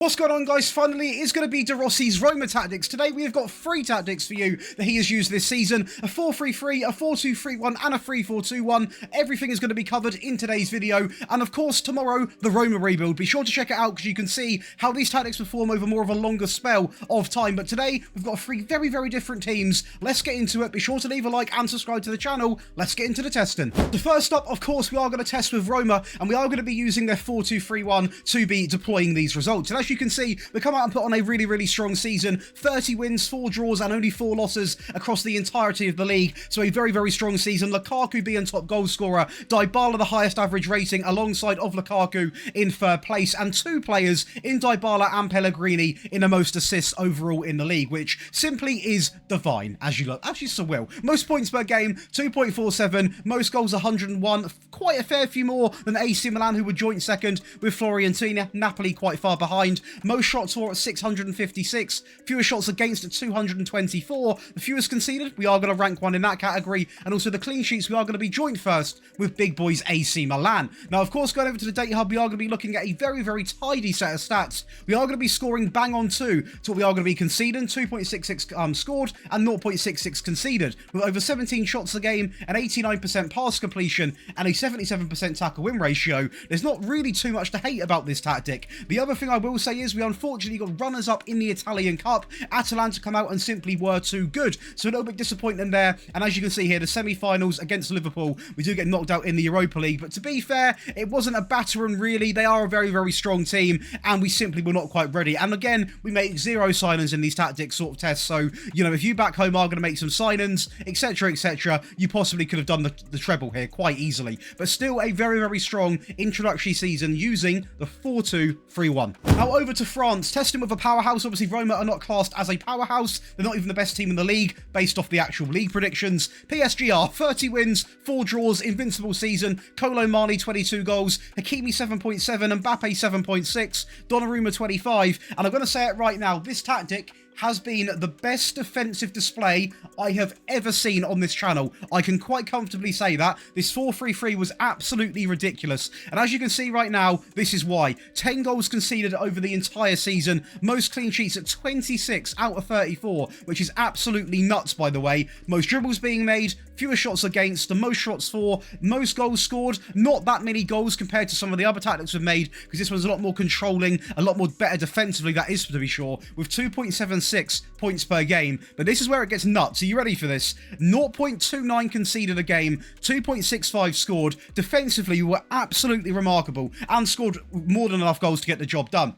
What's going on, guys? Finally, it's going to be Rossi's Roma tactics. Today, we have got 3 tactics for you that he has used this season. A 4-3-3, a 4-2-3-1, and a 3-4-2-1. Everything is going to be covered in today's video. And of course, tomorrow, the Roma rebuild. Be sure to check it out because you can see how these tactics perform over more of a longer spell of time. But today, we've got 3 very, very different teams. Let's get into it. Be sure to leave a like and subscribe to the channel. Let's get into the testing. So first up, of course, we are going to test with Roma, and we are going to be using their 4-2-3-1 to be deploying these results. And as you can see, we come out and put on a really, really strong season. 30 wins, 4 draws, and only 4 losses across the entirety of the league. So a very, very strong season. Lukaku being top goal scorer. Dybala the highest average rating alongside of Lukaku in third place. And 2 players in Dybala and Pellegrini in the most assists overall in the league, which simply is divine, as you so will. Most points per game, 2.47. Most goals, 101. Quite a fair few more than AC Milan, who were joint second with Fiorentina. Napoli quite far behind. Most shots for at 656, fewest shots against at 224, the fewest conceded, we are going to rank 1 in that category, and also the clean sheets, we are going to be joint first with big boys AC Milan. Now, of course, going over to the data hub, we are going to be looking at a very, very tidy set of stats. We are going to be scoring bang on 2 to what we are going to be conceding, 2.66 scored and 0.66 conceded, with over 17 shots a game, an 89% pass completion, and a 77% tackle win ratio. There's not really too much to hate about this tactic. The other thing I will say is we unfortunately got runners-up in the Italian Cup. Atalanta come out and simply were too good. So a little bit disappointing there. And as you can see here, the semi-finals against Liverpool, we do get knocked out in the Europa League. But to be fair, it wasn't a battering really. They are a very, very strong team, and we simply were not quite ready. And again, we make 0 signings in these tactics sort of tests. So, you know, if you back home are going to make some signings, etc., you possibly could have done the treble here quite easily. But still a very, very strong introductory season using the 4-2-3-1. Now over to France, testing with a powerhouse. Obviously, Roma are not classed as a powerhouse. They're not even the best team in the league based off the actual league predictions. PSG are 30 wins, 4 draws, invincible season. Kolo Muani 22 goals, Hakimi 7.7, Mbappe 7.6, Donnarumma 25. And I'm going to say it right now, this tactic has been the best defensive display I have ever seen on this channel. I can quite comfortably say that. This 4-3-3 was absolutely ridiculous. And as you can see right now, this is why. 10 goals conceded over the entire season. Most clean sheets at 26 out of 34, which is absolutely nuts, by the way. Most dribbles being made, fewer shots against, the most shots for, most goals scored. Not that many goals compared to some of the other tactics we've made, because this one's a lot more controlling, a lot more better defensively, that is to be sure, with 2.76 points per game. But this is where it gets nuts. Are you ready for this? 0.29 conceded a game, 2.65 scored. Defensively, we were absolutely remarkable and scored more than enough goals to get the job done.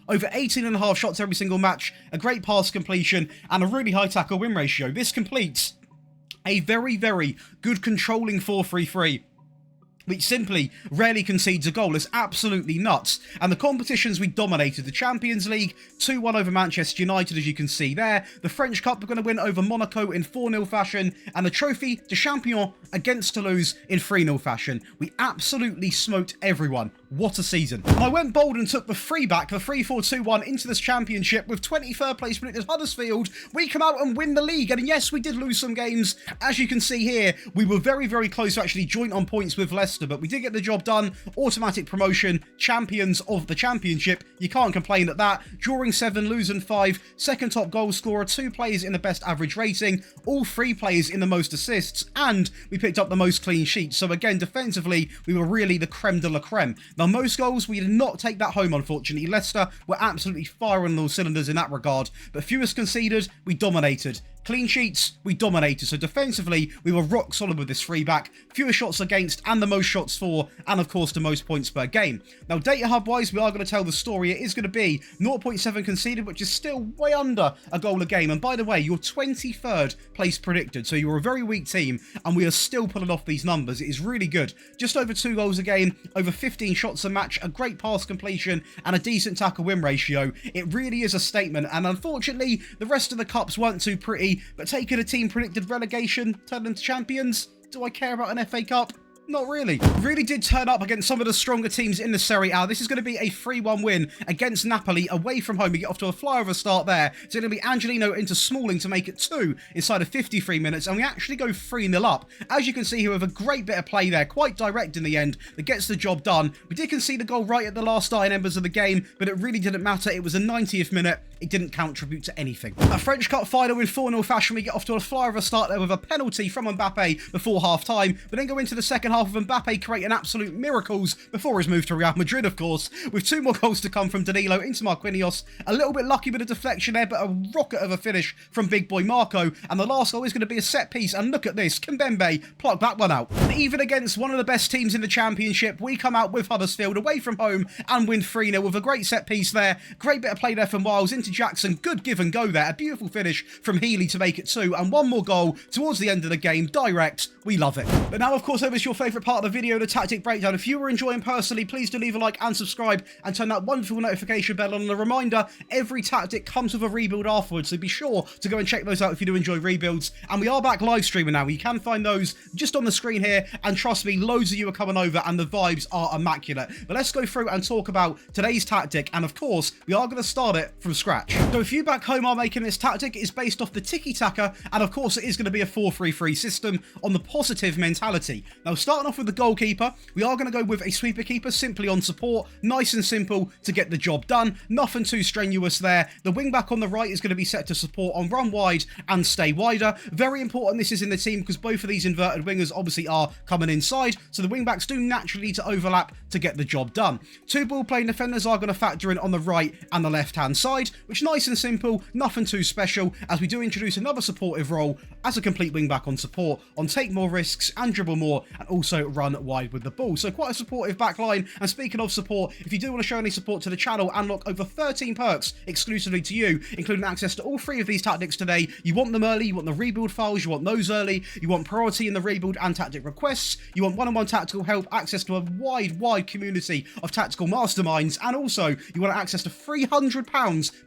Over 18.5 shots every single match, a great pass completion, and a really high tackle win ratio. This completes a very, very good controlling 4-3-3. which simply rarely concedes a goal. It's absolutely nuts. And the competitions we dominated. The Champions League, 2-1 over Manchester United, as you can see there. The French Cup, we're going to win over Monaco in 4-0 fashion. And the Trophy de Champion against Toulouse in 3-0 fashion. We absolutely smoked everyone. What a season. And I went bold and took the 3-back, the 3-4-2-1 into this championship with 23rd place predicted Huddersfield. We come out and win the league. And yes, we did lose some games. As you can see here, we were very, very close to actually joint on points with Leicester, but we did get the job done. Automatic promotion, champions of the championship. You can't complain at that. Drawing 7, losing 5, second top goal scorer, 2 players in the best average rating, all 3 players in the most assists, and we picked up the most clean sheets. So again, defensively, we were really the creme de la creme. Now, most goals, we did not take that home, unfortunately. Leicester were absolutely firing those cylinders in that regard, but fewest conceded, we dominated. Clean sheets, we dominated. So defensively, we were rock solid with this 3-back. Fewer shots against and the most shots for, and of course the most points per game. Now, data hub wise, we are going to tell the story. It is going to be 0.7 conceded, which is still way under a goal a game. And by the way, you're 23rd place predicted. So you're a very weak team, and we are still pulling off these numbers. It is really good. Just over 2 goals a game, over 15 shots a match, a great pass completion, and a decent tackle win ratio. It really is a statement. And unfortunately, the rest of the cups weren't too pretty. But taking a team predicted relegation, turning into champions, do I care about an FA Cup? Not really. Really did turn up against some of the stronger teams in the Serie A. This is going to be a 3-1 win against Napoli away from home. We get off to a flyover start there. It's going to be Angelino into Smalling to make it 2 inside of 53 minutes, and we actually go 3-0 up. As you can see here, with a great bit of play there, quite direct in the end, that gets the job done. We did concede the goal right at the last dying embers of the game, but it really didn't matter. It was a 90th minute. It didn't contribute to anything. A French Cup final in 4-0 fashion. We get off to a flyover start there with a penalty from Mbappe before half-time, but then go into the second half with Mbappe creating absolute miracles before his move to Real Madrid, of course, with 2 more goals to come from Danilo into Marquinhos. A little bit lucky with a deflection there, but a rocket of a finish from big boy Marco, and the last goal is going to be a set piece, and look at this, Kimpembe plucked that one out. Even against one of the best teams in the Championship, we come out with Huddersfield away from home and win 3-0 with a great set piece there. Great bit of play there from Wiles into Jackson, good give and go there, a beautiful finish from Healy to make it 2, and 1 more goal towards the end of the game, direct. We love it. But now, of course, over to your favourite part of the video, the tactic breakdown. If you were enjoying personally, please do leave a like and subscribe and turn that wonderful notification bell on. And a reminder, every tactic comes with a rebuild afterwards, so be sure to go and check those out if you do enjoy rebuilds. And we are back live streaming now. You can find those just on the screen here, and trust me, loads of you are coming over and the vibes are immaculate. But let's go through and talk about today's tactic, and of course, we are going to start it from scratch. So if you back home are making this tactic, it's based off the Tiki Taka, and of course it is going to be a 4-3-3 system on the positive mentality. Now, starting off with the goalkeeper, we are going to go with a sweeper keeper simply on support, nice and simple to get the job done, nothing too strenuous there. The wing back on the right is going to be set to support on run wide and stay wider. Very important this is in the team because both of these inverted wingers obviously are coming inside, so the wing backs do naturally need to overlap to get the job done. 2 ball playing defenders are going to factor in on the right and the left hand side, which nice and simple, nothing too special, as we do introduce another supportive role as a complete wing back on support, on take more risks and dribble more, and also run wide with the ball. So quite a supportive back line. And speaking of support, if you do want to show any support to the channel, unlock over 13 perks exclusively to you, including access to all 3 of these tactics today. You want them early, you want the rebuild files, you want those early, you want priority in the rebuild and tactic requests, you want one-on-one tactical help, access to a wide community of tactical masterminds, and also you want access to £300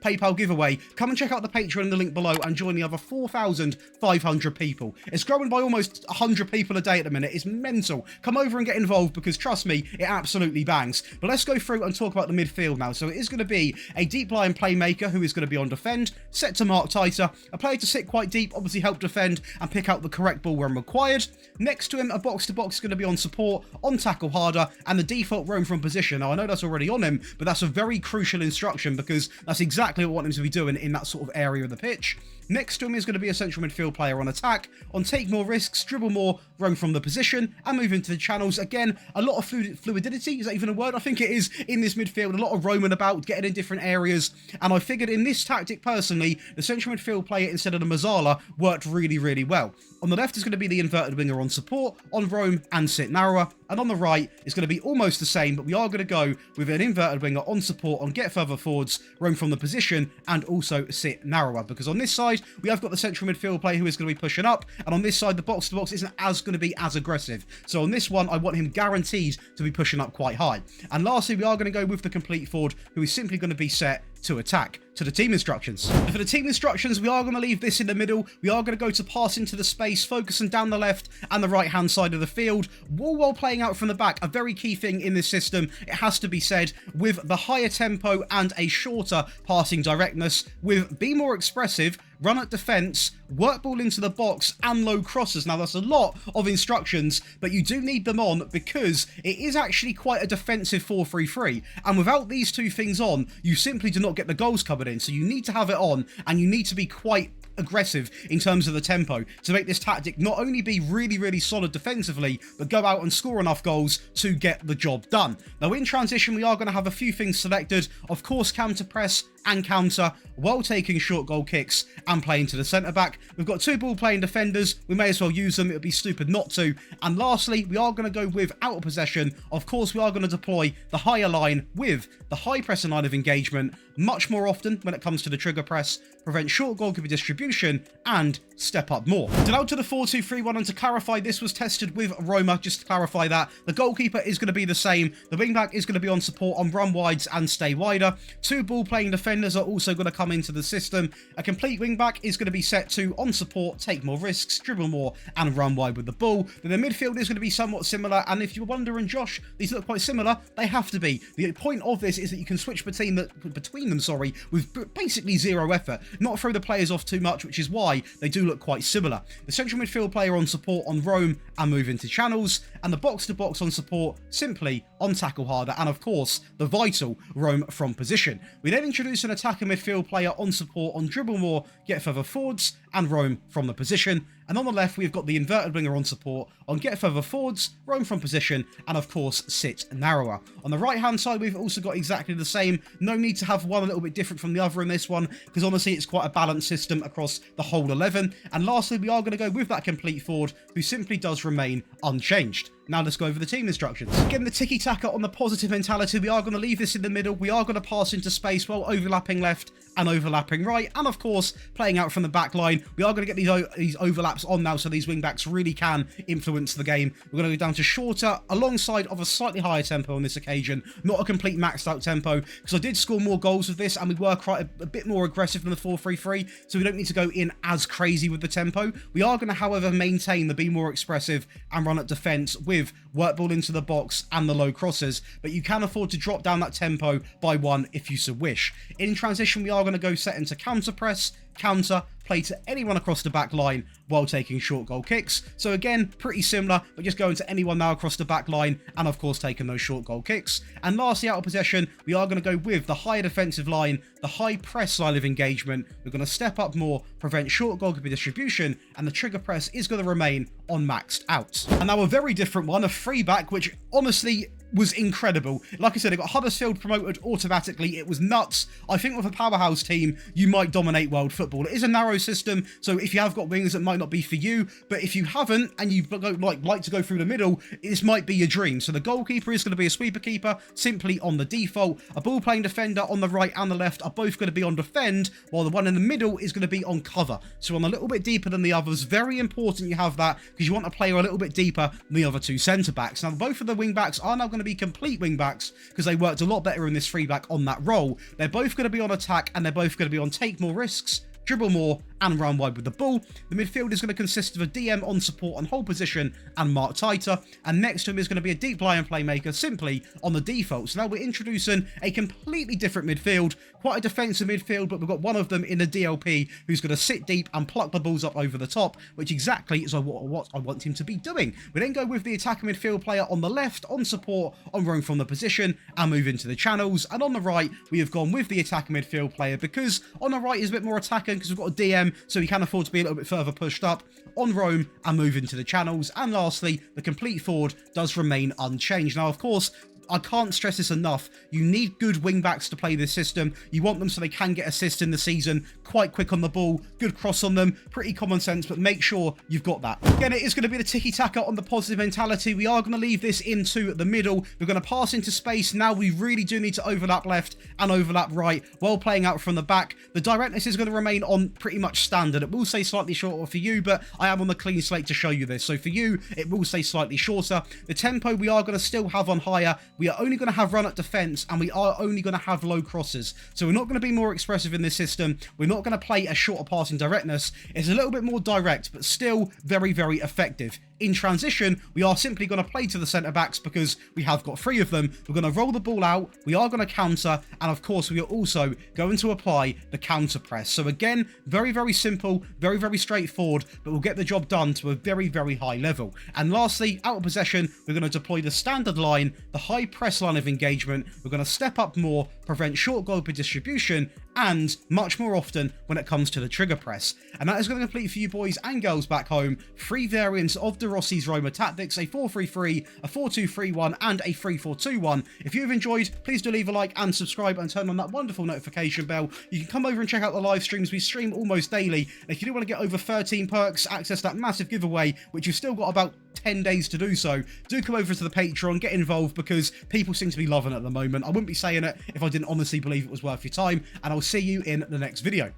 PayPal giveaway. Come and check out the Patreon in the link below and join the other 4,500 people. It's growing by almost 100 people a day at the minute. It's mental. Come over and get involved because trust me, it absolutely bangs. But let's go through and talk about the midfield now. So it is going to be a deep line playmaker who is going to be on defend, set to mark tighter, a player to sit quite deep, obviously help defend and pick out the correct ball when required. Next to him, a box-to-box is going to be on support, on tackle harder, and the default roam from position. Now, I know that's already on him, but that's a very crucial instruction because that's exactly what I want him to be doing in that sort of area of the pitch. Next to him is going to be a central midfield player on attack, on take more risks, dribble more, roam from the position, and move into the channels. Again, a lot of fluidity, is that even a word? I think it is in this midfield, a lot of roaming about, getting in different areas, and I figured in this tactic personally, the central midfield player instead of the Mazzala worked really well. On the left is going to be the inverted winger on support, on roam and sit narrower, and on the right is going to be almost the same, but we are going to go with an inverted winger on support, on get further forwards, roam from the position, and also sit narrower, because on this side, we have got the central midfield player who is going to be pushing up, and on this side, the box-to-box isn't going to be as aggressive. So on this one, I want him guaranteed to be pushing up quite high. And lastly, we are going to go with the complete forward, who is simply going to be set to attack. To the team instructions. For the team instructions, we are going to leave this in the middle. We are going to go to pass into the space, focusing down the left and the right hand side of the field, while playing out from the back. A very key thing in this system, it has to be said, with the higher tempo and a shorter passing directness, with be more expressive, run at defence, work ball into the box, and low crosses. Now, that's a lot of instructions, but you do need them on because it is actually quite a defensive 4-3-3. And without these 2 things on, you simply do not get the goals coming in. So you need to have it on, and you need to be quite aggressive in terms of the tempo to make this tactic not only be really solid defensively, but go out and score enough goals to get the job done. Now, in transition, we are going to have a few things selected. Of course, counter press and counter while taking short goal kicks and playing to the centre back. We've got 2 ball playing defenders. We may as well use them. It would be stupid not to. And lastly, we are going to go with out of possession. Of course, we are going to deploy the higher line with the high pressing line of engagement much more often when it comes to the trigger press, prevent short goalkeeper distribution, and step up more. So now to the 4-2-3-1, and to clarify, this was tested with Roma, just to clarify that. The goalkeeper is going to be the same. The wingback is going to be on support on run wides and stay wider. 2 ball playing defenders are also going to come into the system. A complete wingback centre-back is going to be set to, on support, take more risks, dribble more, and run wide with the ball. Then the midfield is going to be somewhat similar, and if you're wondering, Josh, these look quite similar, they have to be. The point of this is that you can switch between them, with basically zero effort, not throw the players off too much, which is why they do look quite similar. The central midfield player on support on roam and move into channels, and the box-to-box on support simply on tackle harder, and of course, the vital roam from position. We then introduce an attacker midfield player on support on dribble more, get further forwards, and roam from the position. And on the left, we've got the inverted winger on support on get further forwards, roam from position, and of course, sit narrower. On the right-hand side, we've also got exactly the same. No need to have one a little bit different from the other in this one, because honestly, it's quite a balanced system across the whole 11. And lastly, we are going to go with that complete forward, who simply does remain unchanged. Now let's go over the team instructions. Again, the tiki-taka on the positive mentality. We are going to leave this in the middle. We are going to pass into space while overlapping left and overlapping right. And of course, playing out from the back line. We are going to get these overlaps on now, so these wing-backs really can influence the game. We're going to go down to shorter, alongside of a slightly higher tempo on this occasion. Not a complete maxed out tempo, because I did score more goals with this, and we were quite a bit more aggressive than the 4-3-3, so we don't need to go in as crazy with the tempo. We are going to, however, maintain the be more expressive and run at defence with work ball into the box and the low crosses, but you can afford to drop down that tempo by one if you so wish. In transition, we are going to go set into counter press, counter, play to anyone across the back line while taking short goal kicks. So again, pretty similar, but just going to anyone now across the back line and of course taking those short goal kicks. And lastly, out of possession, we are going to go with the higher defensive line, the high press line of engagement. We're going to step up more, prevent short goal distribution, and the trigger press is going to remain on maxed out. And now a very different one, a free back, which honestly was incredible. Like I said, it got Huddersfield promoted automatically. It was nuts. I think with a powerhouse team, you might dominate world football. It is a narrow system, so if you have got wings, it might not be for you. But if you haven't, and you like to go through the middle, this might be your dream. So the goalkeeper is going to be a sweeper keeper, simply on the default. A ball-playing defender on the right and the left are both going to be on defend, while the one in the middle is going to be on cover. So on a little bit deeper than the others. Very important you have that, because you want a player a little bit deeper than the other two centre-backs. Now, both of the wing-backs are now going to be complete wing backs, because they worked a lot better in this free back on that role. They're both going to be on attack, and they're both going to be on take more risks, dribble more, and run wide with the ball. The midfield is going to consist of a DM on support and hold position and mark tighter, and next to him is going to be a deep lying playmaker simply on the default. So now we're introducing a completely different midfield, quite a defensive midfield, but we've got one of them in the DLP who's going to sit deep and pluck the balls up over the top, which exactly is what I want him to be doing. We then go with the attacker midfield player on the left, on support, on roam from the position, and move into the channels. And on the right, we have gone with the attacker midfield player, because on the right is a bit more attacking, because we've got a DM, so he can afford to be a little bit further pushed up, on roam and move into the channels. And lastly, the complete forward does remain unchanged. Now, of course, I can't stress this enough. You need good wingbacks to play this system. You want them so they can get assists in the season, quite quick on the ball, good cross on them, pretty common sense, but make sure you've got that. Again, it is going to be the tiki-taka on the positive mentality. We are going to leave this into the middle. We're going to pass into space. Now we really do need to overlap left and overlap right while playing out from the back. The directness is going to remain on pretty much standard. It will say slightly shorter for you, but I am on the clean slate to show you this. So for you, it will say slightly shorter. The tempo we are going to still have on higher. We are only going to have run at defense, and we are only going to have low crosses. So we're not going to be more expressive in this system. We're not going to play a shorter passing directness. It's a little bit more direct, but still very, very effective. In transition, we are simply going to play to the centre-backs because we have got three of them. We're going to roll the ball out, we are going to counter, and of course we are also going to apply the counter press. So again, very, very simple, very, very straightforward, but we'll get the job done to a very, very high level. And lastly, out of possession, we're going to deploy the standard line, the high press line of engagement. We're going to step up more, prevent short goal distribution, and much more often when it comes to the trigger press. And that is going to complete for you boys and girls back home 3 variants of the Rossi's Roma tactics: a 4-3-3, a 4-2-3-1, and a 3-4-2-1. If you've enjoyed, please do leave a like and subscribe and turn on that wonderful notification bell. You can come over and check out the live streams. We stream almost daily. And if you do want to get over 13 perks, access that massive giveaway, which you've still got about 10 days to do so, do come over to the Patreon, get involved, because people seem to be loving it at the moment. I wouldn't be saying it if I didn't honestly believe it was worth your time, and I'll see you in the next video.